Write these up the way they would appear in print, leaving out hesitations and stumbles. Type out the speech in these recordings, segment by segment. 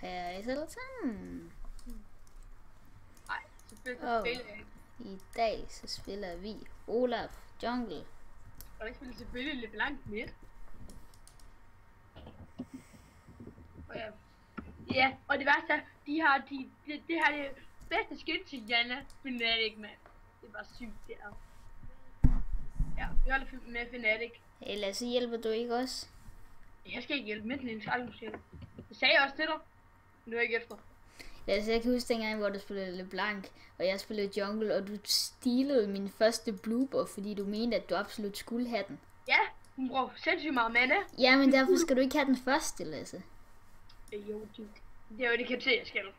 Hej alle sammen. Nej, selvfølgelig spiller jeg ikke. I dag så spiller vi Olaf Jungle. Og jeg spiller selvfølgelig lidt langt midt. Og ja, og det værste er, det her er det bedste skin til Janna, Fnatic, mand. Det er bare sygt, det er. Ja, vi holder med Fnatic. Hey Lasse, hjælper du ikke også? Jeg skal ikke hjælpe med den, skal aldrig hjælpe. Det sagde jeg også til dig. Men du er ikke efter. Lasse, jeg kan huske dengang, hvor du spillede LeBlanc, og jeg spillede Jungle, og du stilede min første blue buff, fordi du mente, at du absolut skulle have den. Ja, hun bruger sindssygt meget mana. Ja, men derfor skal du ikke have den første, Lasse. Jo, det er jo det, kan se, jeg skal.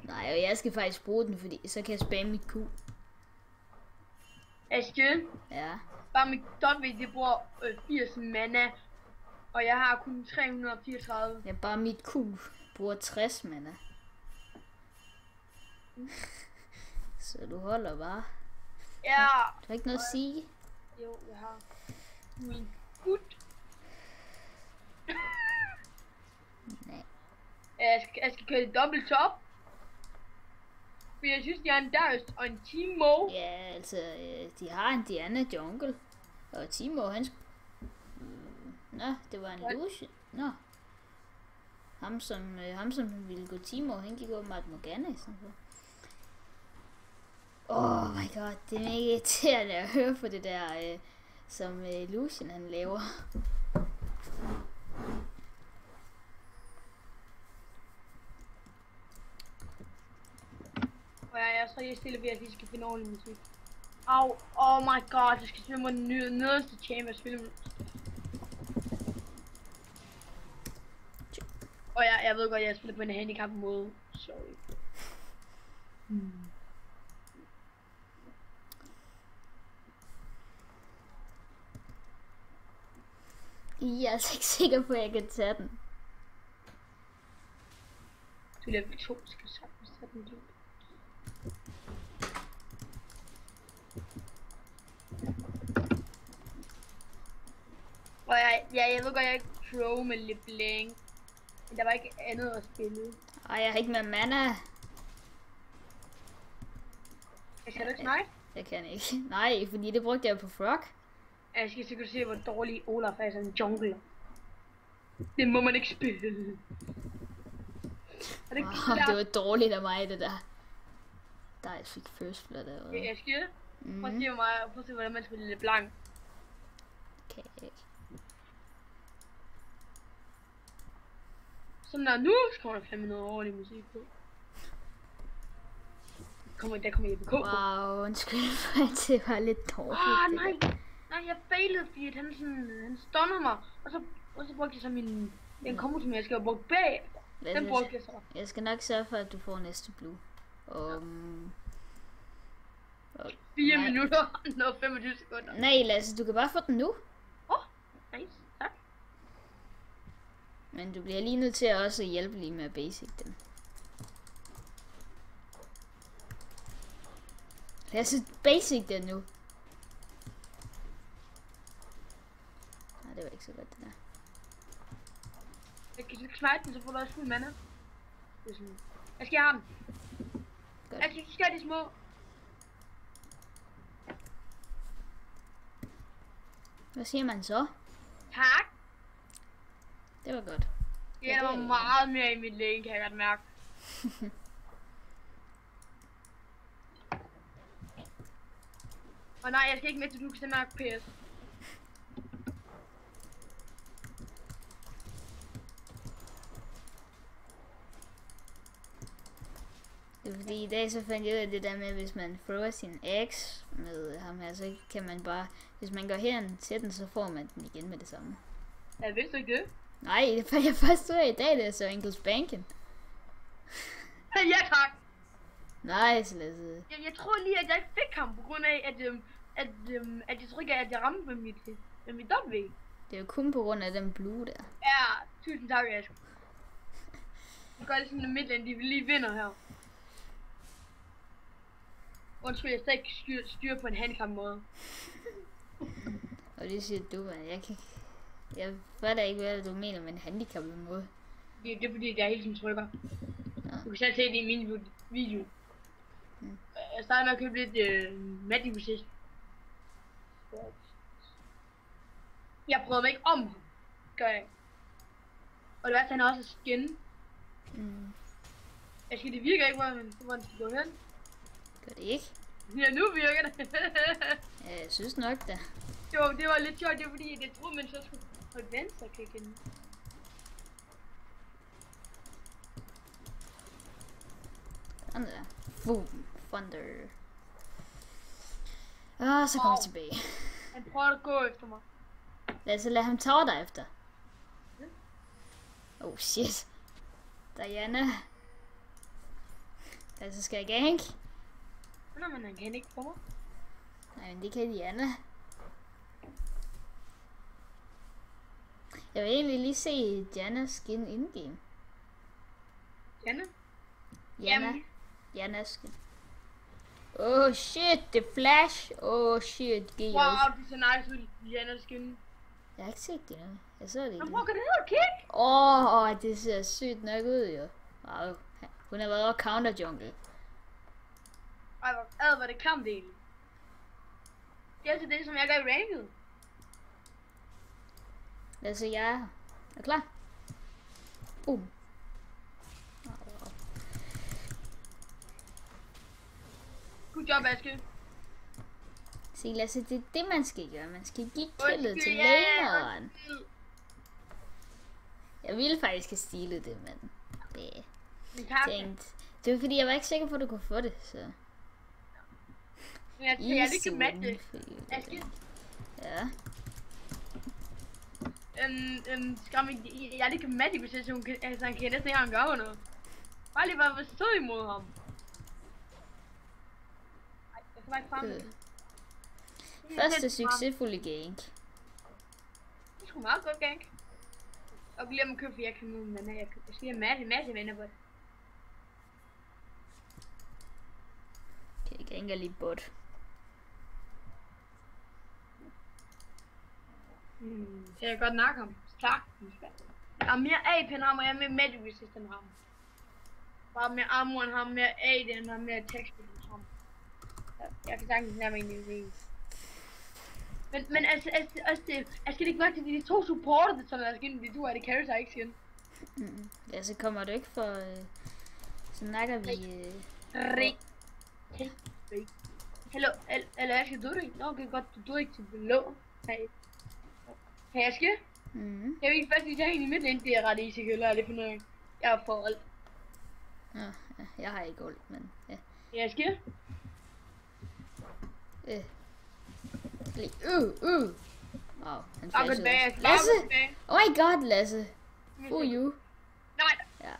Nej, og jeg skal faktisk bruge den, fordi så kan jeg spamme mit Q. Aske, Ja. bare mit W, det bruger 80 mana, og jeg har kun 334. Ja, bare mit Q bruger 60 mana. Så du holder bare. Ja. Du har ikke noget at sige? Jo, jeg har min gut. Nej. Jeg skal køre dobbelt top. For jeg synes, jeg er en Darius og en Teemo. Ja, altså, de har en Diana Jungle. Og Timo, han... Nå, det var en Lucian. Nå. Ham som ville gå Timo, han gik åbenbart Morgana i stedet for. Oh my god, det er mega irriterende at høre på det der, som Lucian han laver. Og jeg er så helt stille ved, at vi skal finde ordentlig musik. Au, oh my god, jeg skal spille mod den nederste chamber, spille. Og jeg ved godt, jeg spiller på en handicap måde. Sorry. Jeg er altså ikke sikker på, at jeg kan tage den. Du level 2, skal sagtens tage den til. Og jeg ved godt, jeg ikke pro med LeBlanc. Men der var ikke andet at spille. Ej, jeg har ikke mere mana. Kan du ikke snakke? Jeg kan ikke. Nej, fordi det brugte jeg på Frog. Jeg skal sikkert se, hvor dårlig Olaf er som en jungler. Det må man ikke spille. Er det ikke Det var dårligt af mig, det der. Der er fik first blood der. Jeg skal. Prøv at se, hvordan man spiller LeBlanc. Okay. Sådan der, nu kommer der fandme noget ordentlig musik på. Der kommer EBK på. Wow, undskyld for at det var lidt dårligt. Nej, jeg failede, fordi han stunnede mig. Og så brugte jeg så den kombo, som jeg skal have brugt bag. Den brugte jeg så. Jeg skal nok sørge for, at du får næste blue. 4 minutter og 25 sekunder. Nej, Lasse, du kan bare få den nu. Nice, tak. Men du bliver lige nødt til at også hjælpe lige med at basic den. Lasse, basic den nu. Nej, det var ikke så godt det der. Jeg kan ikke smite den, så får du også fuld mana. Det er sådan. Jeg skal have den. Godt. Jeg skal have de små. Hvad siger man så? Tak. Det var godt. Ja, der var meget mere i mit lane, kan jeg godt mærke. Og nej, jeg skal ikke med til, du kan stemme PS. Det er fordi i dag så fandt jeg ud af det der med, hvis man thrower sin eggs med ham her, så kan man bare, hvis man går hen til den, så får man den igen med det samme. Ja, vidste du ikke det? Nej, det fandt jeg først ud af i dag, det er så enkelt spanken. Ja, tak. Nice, Lasse. Jeg tror lige, at jeg ikke fik ham, på grund af, at jeg tror ikke, at jeg ramte med mit W. Det er jo kun på grund af den blue der. Ja, tusind tak, Ask. Jeg gør det sådan en midtland, de lige vinder her. Undskyld, jeg stadig ikke styre på en handicap måde. Og det siger du, man. Jeg fatter ikke, hvad du mener med en handicappet måde. Det er fordi, jeg hele tiden trykker. Du kan selv se det i min video. Jeg startede med at købe lidt Madibus. Jeg prøvede mig ikke om ham. Gør jeg. Og det var, at han også er skin. Jeg skal det virker ikke, hvor den skal gå hen. Gør det ikke? Ja, nu virker det. Ja, jeg synes nok da. Det var lidt sjovt, det var fordi, jeg troede, man så skulle på et venstre klik ind. Sådan der. Boom. Thunder. Og så kommer jeg tilbage. Han prøver at gå efter mig. Lad ham tage dig efter. Oh shit. Diana. Altså skal jeg gank? Nå, men han kan ikke få mig. Nej, men det kan Diana. Jeg vil egentlig lige se Dianas skin in-game. Janne? Dianas skin. Oh shit, det flash. Oh shit, GS. Wow, det ser nice ud, Jannes skin. Jeg har ikke set det nu. Jeg så det ikke. Han bruger det her kick. Det ser sygt nok ud jo. Wow. Hun har været over counter jungle. Ej, hvor det klamt egentlig. Det er altså det, som jeg gør i ranket. Lad os se, jeg er klar. Boom. Good job, Aske. Se, Lasse, det er det, man skal gøre. Man skal give killet til laneren. Jeg ville faktisk have stilet det, men det tænkte. Det var fordi, jeg var ikke sikker på, at du kunne få det, så. Jeg er ikke med det. Aske? Ja. Skam ikke, jeg er ikke med det, hvis han kan næsten ikke engang gøre noget. Bare lige bare stå imod ham. Ej, jeg kan bare ikke fremme. Første succesfulde gank. Det skulle meget godt gank. Og glem at købe, for jeg kan nu, men jeg skal have masse venner på det. Okay, jeg ganker lige bot. Så jeg kan godt nakke ham. Sagtens. Jeg har mere AP end ham, og jeg er mere medic resist end ham. Bare mere armor end ham, mere AD end ham, mere attack speed end ham. Jeg kan sagtens nærmere ind i det. Men altså det ikke godt til de to supporter, det sådan der skin, de to er det carry sig ikke skin. Ja, så kommer du ikke for... så nakker vi... Hallo, eller Aske, du er ikke? Nå, okay, godt, du er ikke til blå. Hey, Aske? Jeg ved ikke først, hvis jeg er inde i midten, det er ret easy, eller er det for noget? Jeg har fået alt. Ja, jeg har ikke ult, men ja. Hey, Aske? Wow, han flashede. Lasse! Oh my god, Lasse. Who are you? Nej. Ja,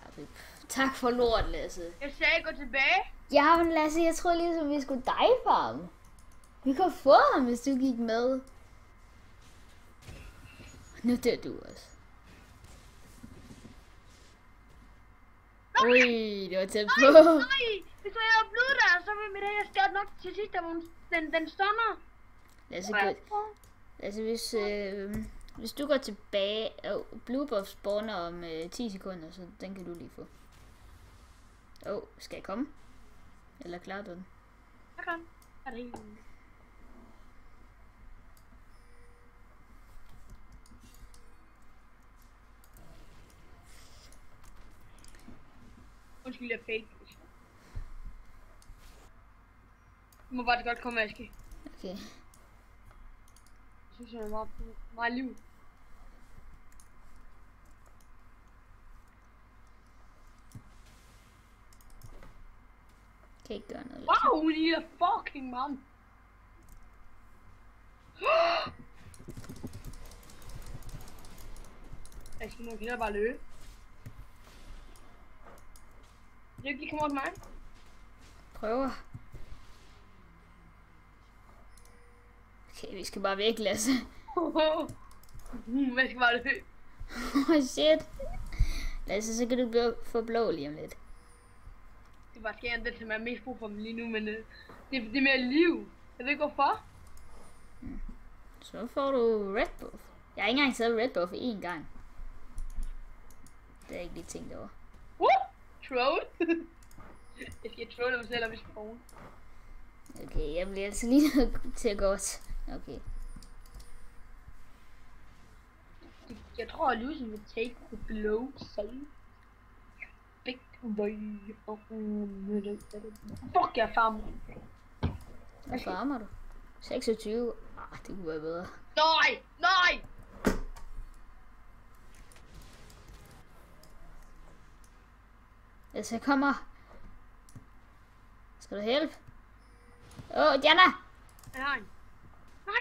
tak for lort, Lasse. Jeg sagde gå tilbage. Ja, men Lasse, jeg troede ligesom, vi skulle dive for ham. Vi kunne få ham, hvis du gik med. Nu dør du også. Ui, det var tæt på. Nej, hvis jeg er blevet der, så vil jeg skade nok til sidst, den stunner. Lasse, hvis du går tilbage, blue buff spawner om 10 sekunder, så den kan du lige få. Skal jeg komme? Eller klarer du den? Jeg kan. Er det helt undskyld, jeg er fake. Du må bare godt komme, Aske. Okay. Jeg synes, jeg er meget liv. Kan ikke gøre noget. Wow, hun er fucking mom. Aske, nu kan jeg bare løbe. Vil du ikke lige komme over til mig? Prøver. Okay, vi skal bare væk, Lasse. Jeg skal bare løbe. Shit. Lasse, så kan du få blå lige om lidt. Det var skæren det, som er mest brug for dem lige nu, men det er mere liv. Jeg ved ikke hvorfor. Så får du red buff. Jeg har ikke engang taget red buff én gang. Det har jeg ikke lige tænkt over. troll. Jeg skal trolle mig selv op i skoven. Okay, jeg bliver altså lige nødt til at gå til. Okay. Jeg tror, at Lucian vil take the blow, save. Big way. Fuck, jeg farmer. Hvad farmer du? 26. Det kunne være bedre. Nej, nej! Altså, jeg kommer. Skal du hjælpe? Diana! Nej. Nej!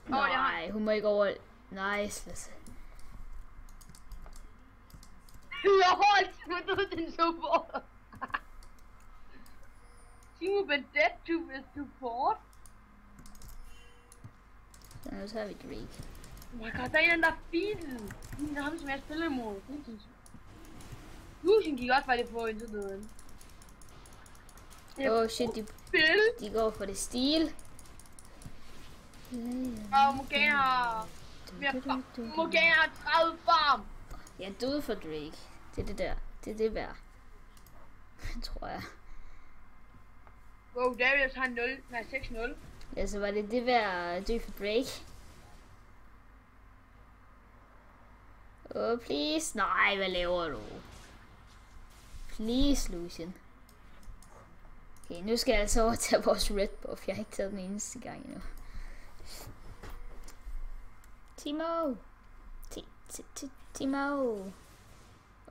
Nej, hun må ikke over. Nice, Lasse. Lol, du ved den support. Timo been dead to the support. Så nu tager vi Drake. Oh my god, der er en der feed. Det er ham, som jeg spiller imod. Lucian gik også faktisk på indtil døden. Shit, de går for det stil. Og Morgana har... Morgana har 30 farm. Jeg døde for Drake. Det er det der. Det er det værd. Tror jeg. Wow, Darius har 6-0. Ja, så var det værd at dø for Drake. Please. Nej, hvad laver du? Please, Lucian. Okay, nu skal jeg altså overtage vores red buff. Jeg har ikke taget den eneste gang endnu. Timo! Timo!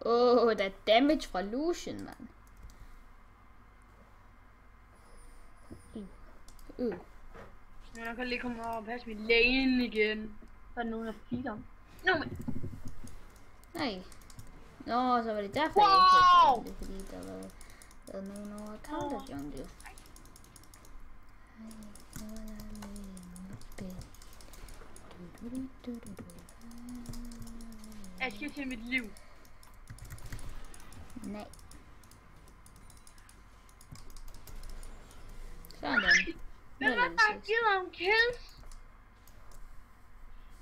Der er damage fra Lucian, mand. Jeg kan lige komme over og passe mit lane igen. Så er der nogen, der feeder. Nej. Nå, så var det derfor, wow! jeg ikke havde det, fordi der var nogen over counter jungle. Jeg skal til mit liv. Nej. Sådan. Hvem har bare givet ham kills?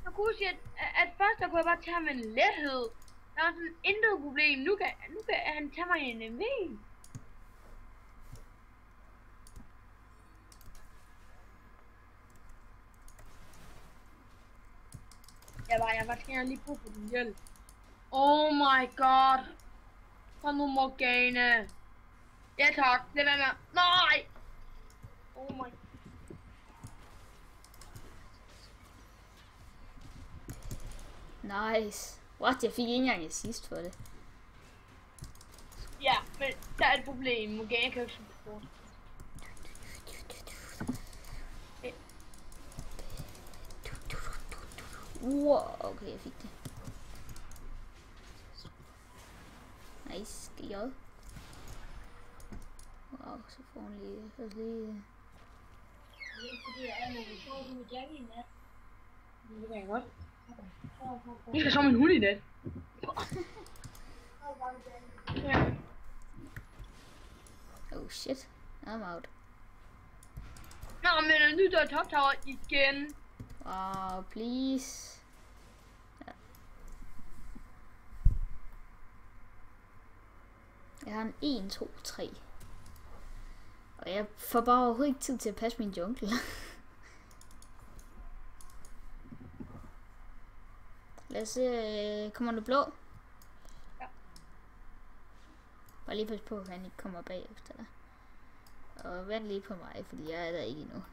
Jeg kunne sige, at først der kunne jeg bare tage ham en lethed. Der var sådan intet problem. Nu kan han tage mig en MV. Jeg var gerne lige brug for din hjælp. Oh my god. Kom nu, Morgana. Ja tak, lad være med. Nej! Oh my. Nice. What? Jeg fik ikke engang assist for det. Ja, men der er et problem. Morgana kan jo ikke support. Okay, jeg fik det. Nice, GJ. Wow, så får hun lige... Det er fordi, jeg er med Jackie i nat. Det kan jeg godt. Jeg skal sove med en hund i nat. Oh shit, I'm out. Nå, men er nyt der top tower igen. Wow, please. Ja. Jeg har en 1, 2, 3. Og jeg får bare overhovedet ikke tid til at passe min jungle. Lad os se, kommer du blå? Ja. Bare lige pas på, at han ikke kommer bagefter dig. Og vent lige på mig, fordi jeg er der ikke endnu.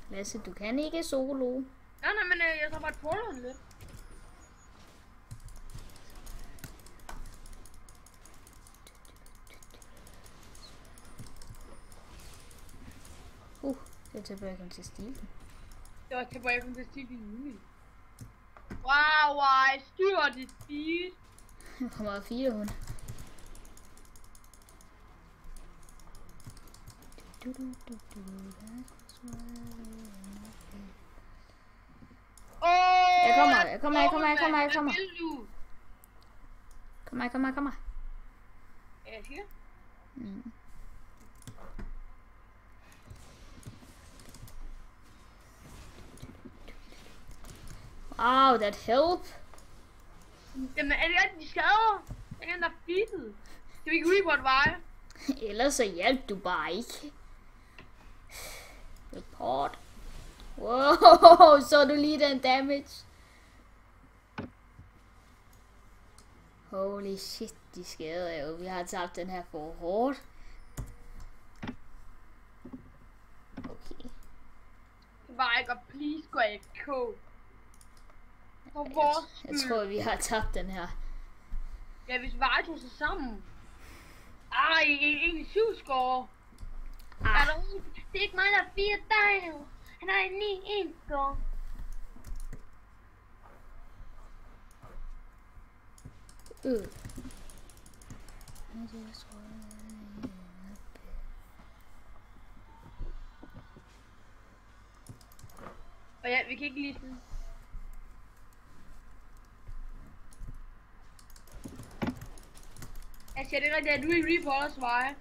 Lasse, du kan ikke solo. Nej, men jeg tager bare et portal lidt. Det er tilbage til stilen. Det var tilbage til stilen. Wow, I styrer det speed. Hvor meget 4 hun? Jeg kommer. Kom her. Jeg siger. Mm. Wow, that help. Jamen, er det rigtigt, de skader? Den er der feedet. Skal vi ikke report veje? Ellers så hjælp du bare ikke. Report. Wow, så du lige den damage. Holy shit, de skader jo. Vi har tabt den her for hårdt. Okay. Veje, og please gå AFK. For Jeg vores skyld. tror, vi har tabt den her. Ja, hvis Veje tog sig sammen. Ej, en 7 score. Ah. Er der en? Det er ikke mig, der er 4 dig. Han har en 9-1 score. Og ja, vi kan ikke lige sådan. Jeg siger det rigtigt, at du er i reporters veje.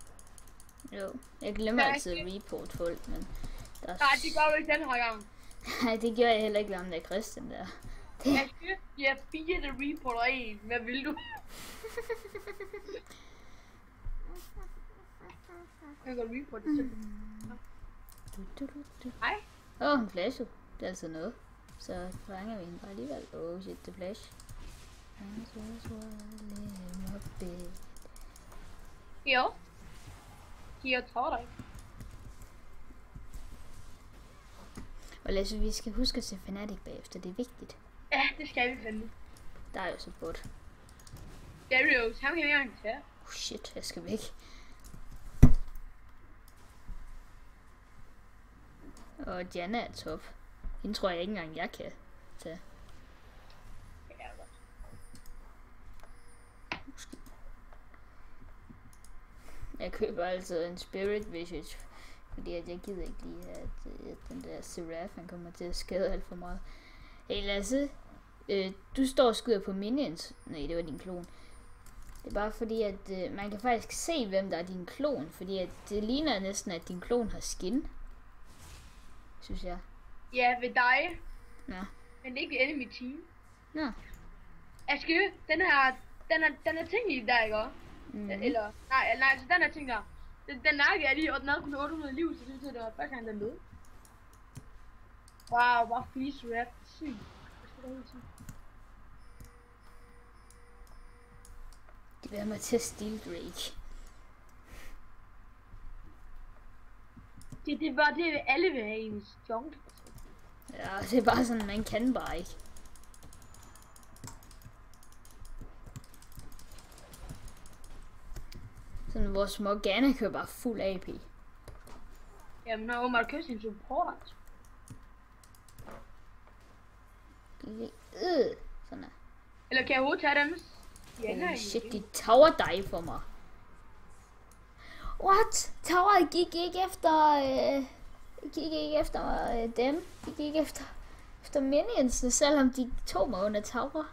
Jo, jeg glemmer altid at report folk, men... Nej, det gør du ikke den her gang. Nej, det gjorde jeg heller ikke sammen med Christian der. Jeg siger, jeg er 4 der reporter 1. Hvad vil du? Jeg kan godt reporte det selv. Hej. Hun flashede. Det er altså noget. Så fanger vi hende bare alligevel. Oh shit, det flash. Jo. Jeg tager dig. Og Lasse, vi skal huske at se Fnatic bagefter. Det er vigtigt. Ja, det skal vi fandme. Der er jo så bot. Darius, ham kan vi engang tage. Oh shit, jeg skal væk. Og Janna er top. Hende tror jeg ikke engang jeg kan tage. Ja, godt. Måske. Jeg køber altså en Spirit Visage. Fordi at jeg gider ikke lige at den der Seraph, han kommer til at skade alt for meget. Hey Lasse, du står og skyder på minions. Nej, det var din klon. Det er bare fordi, at man kan faktisk se, hvem der er din klon. Fordi at det ligner næsten, at din klon har skin. Synes jeg. Ja, ved dig. Ja. Men det er ikke enemy team. Ja. Aske, den er ting i der, ikke? Mm. Eller, nej, altså den her ting der. Den nakke er lige, og den havde kun 800 liv, så det betyder, det var første gang, den døde. Wow, bare freeze rap. Sygt. Det vil mig til at steal Drake. Det var det, alle vil have i en jungle. Ja, det er bare sådan, man kan bare ikke. Sådan, vores Morgana kører bare fuld AP. Jamen, når man kører sin support. Sådan her. Eller kan jeg overhovedet tage dem? Holy shit, de tower dig for mig. What? Tower gik ikke efter dem. De gik efter minions, selvom de tog mig under tower.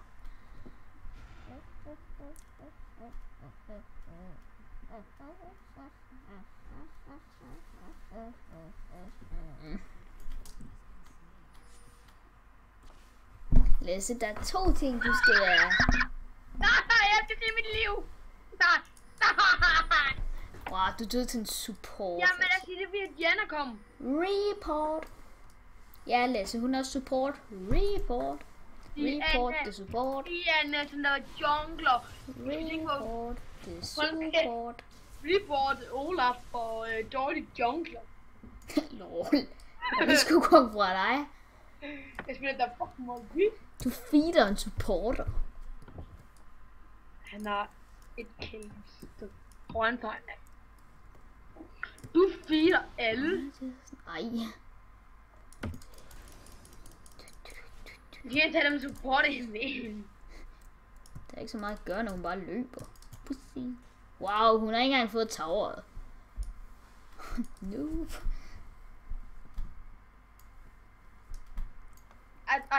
Lasse, der er 2 ting, du skal... Jeg skal se mit liv! Wow, du døde til en support. Jamen, lad os sige det, fordi Janna kom. Report. Ja, Lasse, hun er support. Report. Report the support. Janna, sådan der jungler. Report the support. Report Olaf for dårlig jungler. Lol. Og det skulle komme fra dig. Jeg spiller der fucking meget vildt. Du feeder en supporter. Han har et case. Foran sig. Du feeder alle. Nej. Vi kan tage dem supporter i vejen. Der er ikke så meget at gøre, når hun bare løber. Pussy. Wow, hun har ikke engang fået toweret. Noob.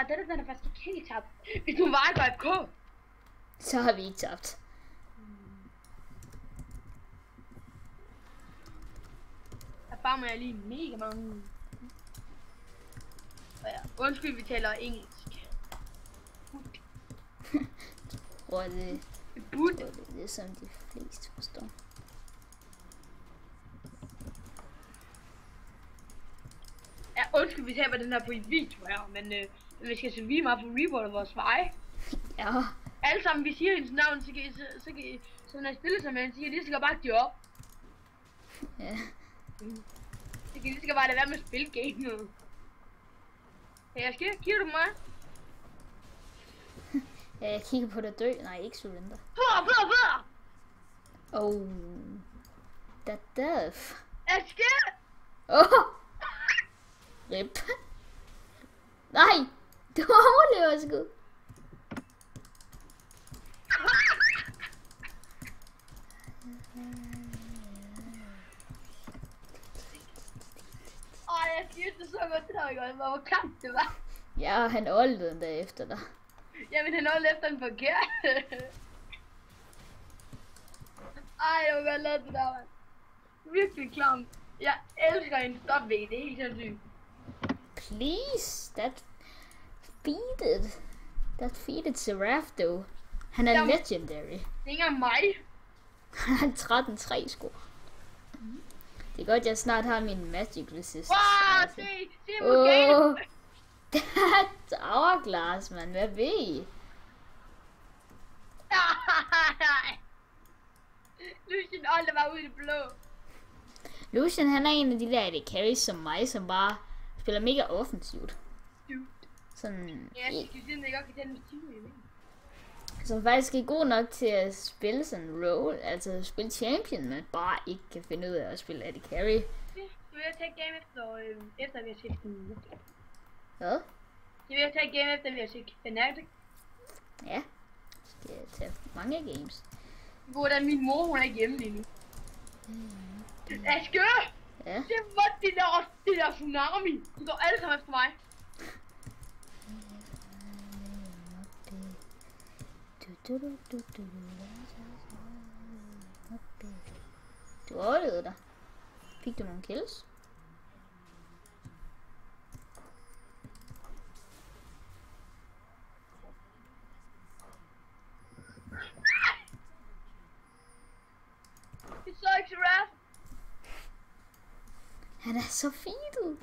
Den er faktisk ikke helt tabt. Hvis du var i FK. Så har vi ikke tabt. farmer jeg lige mega mange. Og ja, undskyld, vi taler engelsk. Tror det er som de fleste forstår. Ja, undskyld, vi taber den her på en video her, men vi skal så lige meget for reporter vores vej. Ja. Alle sammen, vi siger hendes navn, så når jeg stiller sig med hende, så kan de lige så bare job. Ja. Så kan de lige så bare lade være med at spille gamet. Hey, jeg skal kigge du mig? Ja, jeg kigger på dig dø. Nej, ikke surrender. Før! Oh. That death. Jeg skal! Rip. Nej! Du overlever sgu. Jeg synes det så godt, det der hvor klamt det var. Ja, han oldede den der efter dig. Jamen han holdt efter den forkert. Jeg var godt lavet det der, mand. Virkelig klamt. Jeg elsker en stopvæg, det er helt sindssygt. Please, that feated Seraph though. Han er legendary. Det er ikke engang mig. Han er 13-3 score. Det er godt, jeg snart har min magic resist. Wow, se Morgana. That's hourglass, man. Hvad ved I? Lucian Olde var ude i det blå. Lucian, han er en af de der AD carries som mig, som bare spiller mega offensivt. Sådan... Ja, jeg synes, at jeg godt kan tage en time i. Som faktisk er god nok til at spille sådan en role, altså spille champion, men bare ikke kan finde ud af at spille AD carry. Så vil jeg tage game efter vi har set den. Hvad? Så vil jeg tage game efter vi har set Fnatic. Ja, skal jeg tage mange games. Hvordan min mor, hun er ikke hjemme lige nu. Aske! Ja? Det var det der tsunami. Du går alle sammen efter mig. Du overlevede dig. Fik du nogle kills? Det så ikke Seraph. Han er så feedet.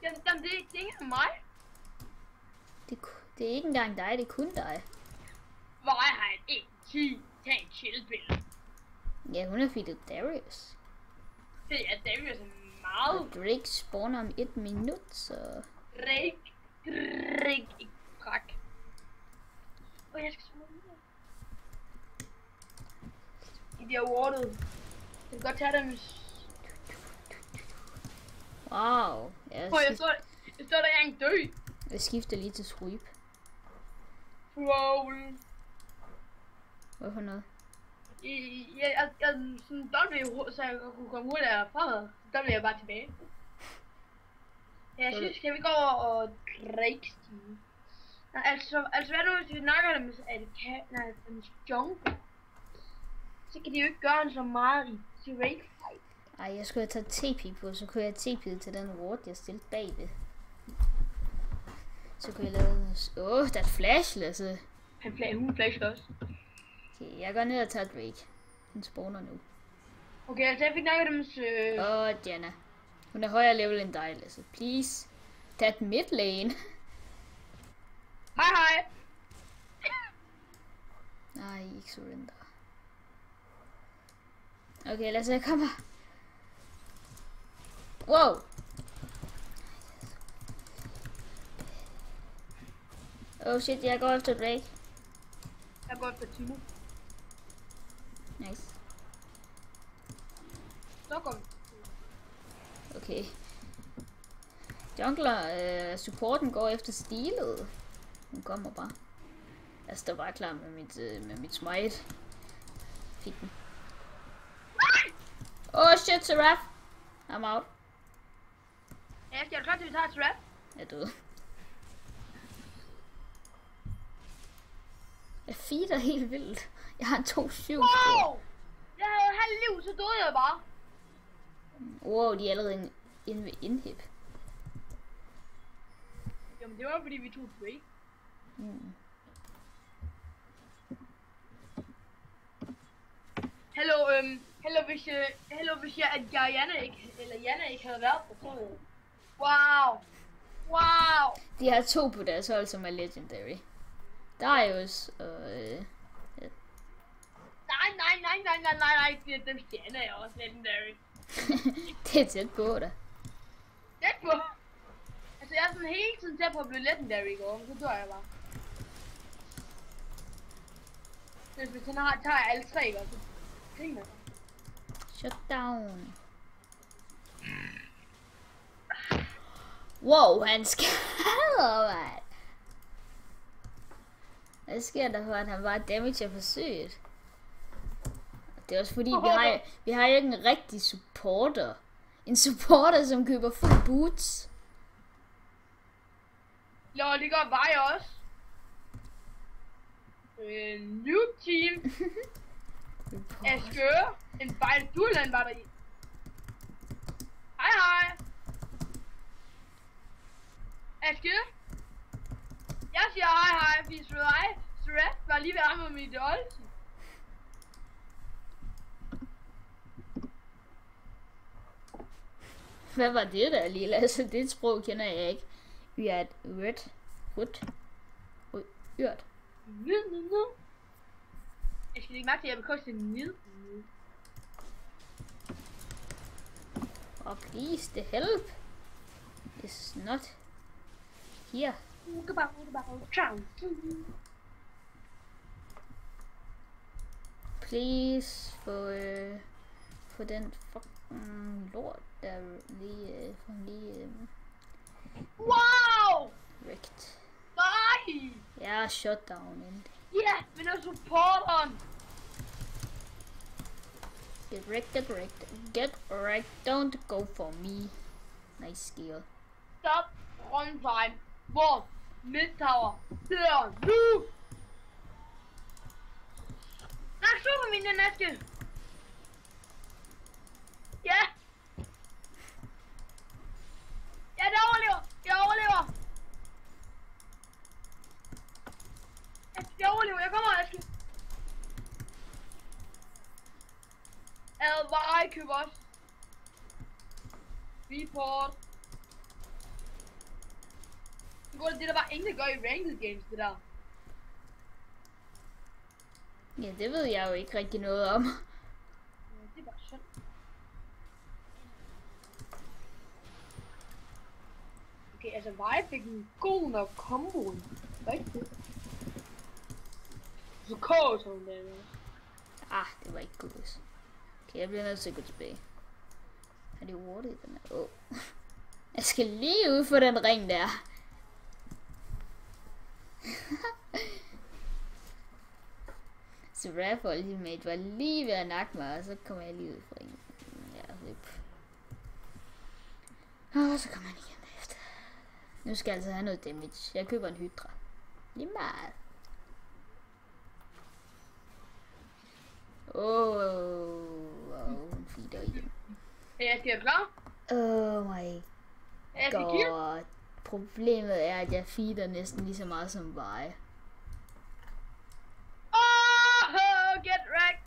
Jamen det er ikke mig. Det er ikke engang dig, det er kun dig. Hvor er han? 1-10. Tag en chillpille. Ja, hun er feedet Darius. Det er Darius meget. Og Drake spawner om 1 minut, så... Drake ikke brak. Jeg skal smide ud. I de awardet. Jeg kan godt tage dem. Wow. Jeg står der engang dø. Jeg skifter lige til sweep. Wow. Hvorfor noget? Jeg sådan dobbelt, så jeg kunne komme ud af fremad. Der blev jeg bare tilbage. Jeg synes, skal vi gå over og drikke Steve? Altså hvad nu, hvis vi snakker dem, at det kan, den jungle, så kan de jo ikke gøre så meget i Drake fight. Ej, jeg skulle have taget TP på, så kunne jeg TP'et til den ward, jeg stillede bagved. Så kunne jeg lave... der er et flash, Lasse. Hun flasher også. Okay, jeg går ned og tager Drake. Den spawner nu. Okay, altså jeg fik nok af dem... Diana. Hun er højere level end dig, Lasse. Please. Tag den mid lane. Hej. Nej, ikke surrender. Okay, Lasse, jeg kommer. Wow. Oh shit, jeg går efter Drake. Jeg går efter Timo. Nice. Så går vi. Okay. Jungler, supporten går efter stilet. Hun kommer bare. Jeg står bare klar med mit smite. Fik den. Oh shit, Seraph. I'm out. Ja, skal du klar til, at vi tager et Seraph? Jeg er død. Jeg feeder helt vildt. Jeg har en 2-7. Wow! Jeg havde halv liv, så døde jeg bare. Wow, de er allerede inde ved indhip. Jamen, det var fordi vi tog break. Hello, hvis jeg, at Janne ikke havde været på, så wow. Wow. De har 2 på deres hold, som er legendary. Darius og... Nej, dem Janne er også legendary. Det er tæt på da. Tæt på? Altså, jeg er sådan hele tiden tæt på at blive legendary i går, så dør jeg bare. Hvis han tager alle 3, ikke, så griner jeg. Shut down. Wow, han skader, mand. Hvad sker der for, at han bare damager forsøget? Det er også fordi, vi har jo ikke en rigtig supporter. En supporter, som køber full boots. Jo, det gør mig også. New team. Askøre. En fejl Durland var der i. Hej. Askøre. Jeg siger hej, fordi Shrek var lige ved at ramme mit ulti. Hvad var det der, Lila? Altså, det sprog kender jeg ikke. Vi er et ørt. Jeg skal ikke mærke, at jeg vil koste ned. Oh, please, the help is not here. Please, for den fucking lort, der lige wow! wrecked. Nej! Ja, shutdown ind. Ja, men er supporteren! Get wrecked, don't go for me. Nice skill. Stop runtime. Hvor midtower dør nu! Nej, super min næske! Ja! Ja, det overlever! Jeg overlever, jeg kommer, Aske! Advare, køb os! Report! Det der bare ingen, der gør i ranked games, det der. Ja, det ved jeg jo ikke rigtig noget om. Ja, det er bare synd. Okay, altså Vej fik en god nok combo. Rigtigt. Så kås hun der. Det var ikke godt. Okay, jeg bliver nødt til at gå tilbage. Er det warded den her? Oh. Jeg skal lige ud for den ring der. Så Raffle Ultimate var lige ved at nakke mig, og så kommer jeg lige ud fra ringen. Ja, rip. Og så kommer han igen efter. Nu skal jeg altså have noget damage. Jeg køber en hydra. Lige meget. Hun feeder igen. Jeg skal klar. Oh my god. Problemet er, at jeg feeder næsten lige så meget som Vej. Oh, get wrecked.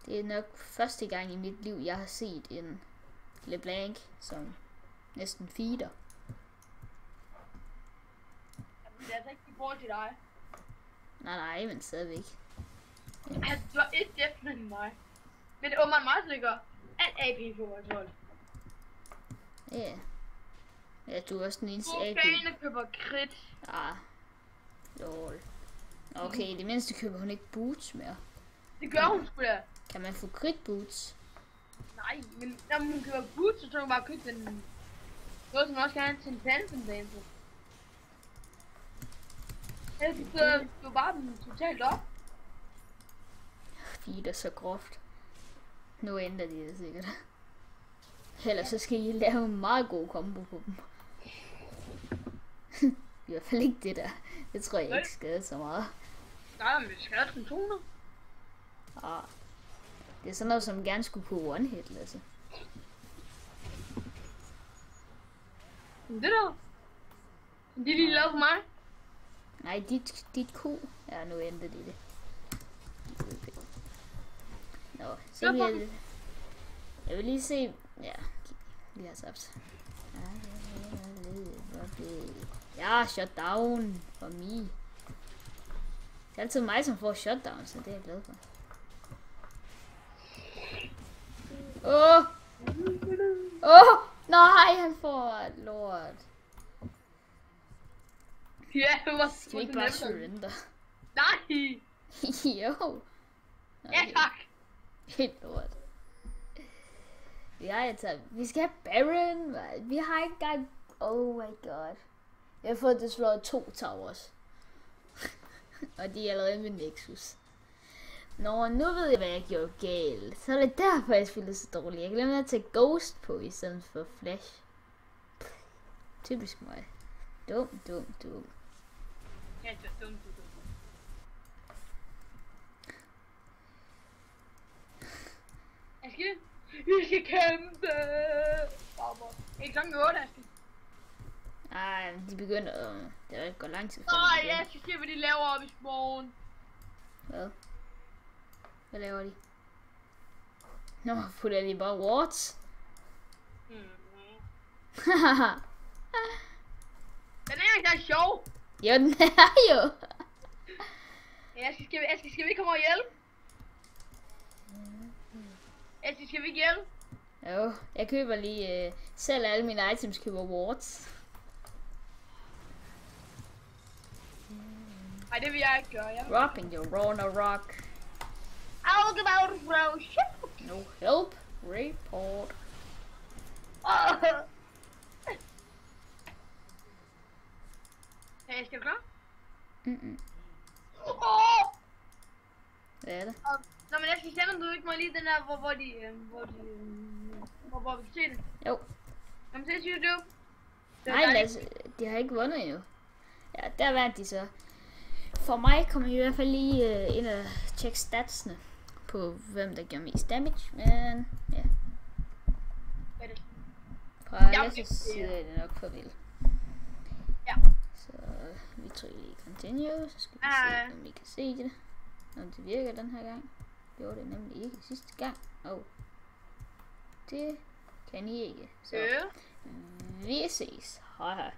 Det er nok første gang i mit liv, jeg har set en LeBlanc, som næsten feeder. Det er altså ikke i forhold til dig. Nej, men stadigvæk. Altså, du har et dæft med mig. Men det åbenbart meget slikker alt AP på vores hold. Ja. Ja, du er også den eneste AP. Fane køber crit. Lol. Okay, det mindste køber hun ikke boots mere. Det gør hun sgu da. Kan man få crit boots? Nej, men når hun køber boots, så tror hun bare købe den. Noget, som også kan have til en Phantom Dancer. Ellers så du bare den totalt op. Feeder så groft. Nu ændrer de det sikkert. Ellers så skal I lave en meget god combo på dem. I hvert fald ikke det der. Det tror jeg ikke skade så meget. Nej, men vi skal have 200. Ah, det er sådan noget, som gerne skulle kunne one-hit, Lasse. Det der. Det er lige lavet for mig. Nej, dit ku. Ja, nu endte det. Nå, så vil jeg vil lige se. Ja, vi har tabt. Ja, shutdown for mig. Det er altid mig, som får shutdown, så det er jeg glad for. Nej, han får lort. Ja, det var Skal vi ikke bare surrender? Nej! Jo. Ja, tak. Helt lort. Vi skal have Baron, man. Vi har ikke engang... Oh my god. Jeg har fået destroyed 2 towers. Og de er allerede med Nexus. Nå, nu ved jeg, hvad jeg gjorde galt. Så er det derfor, jeg spillede så dårligt. Jeg glemte at tage Ghost på i stedet for Flash. Typisk mig. Dum. Ja, det er dumt. Aske, vi skal kæmpe! Ikke sådan 8, Aske. Ej, de begynder... Det er ikke går lang tid. Nej, jeg skal se, hvad de laver op i morgen. Hvad? Hvad laver de? Nå, putter de bare wards? Den er ikke så sjov. Jo, den er jo. Aske, skal vi komme og hjælpe? Aske, skal vi ikke hjælpe? Jo, jeg køber lige... selv alle mine items køber wards. Nej, det vil jeg ikke gøre, ja. Dropping your Ragnarok. I'll give out a throw. Shit. No help. Report. Hey, skal du klar? Hvad er det? Nå, men jeg skal sende, du ikke må lige den der, hvor vi kan se det. Jo. Jamen, se YouTube. Nej, Lasse, de har ikke vundet endnu. Ja, der vandt de så. For mig kommer jeg i hvert fald lige ind og tjekke statsene på, hvem der gør mest damage, men ja. Hvad er det? Fra Lasses side er det nok for vildt. Ja. Så vi trykker lige continue, så skal vi se, om vi kan se det. Om det virker den her gang. Gjorde det nemlig ikke sidste gang. Det kan I ikke. Så vi ses. Hej hej.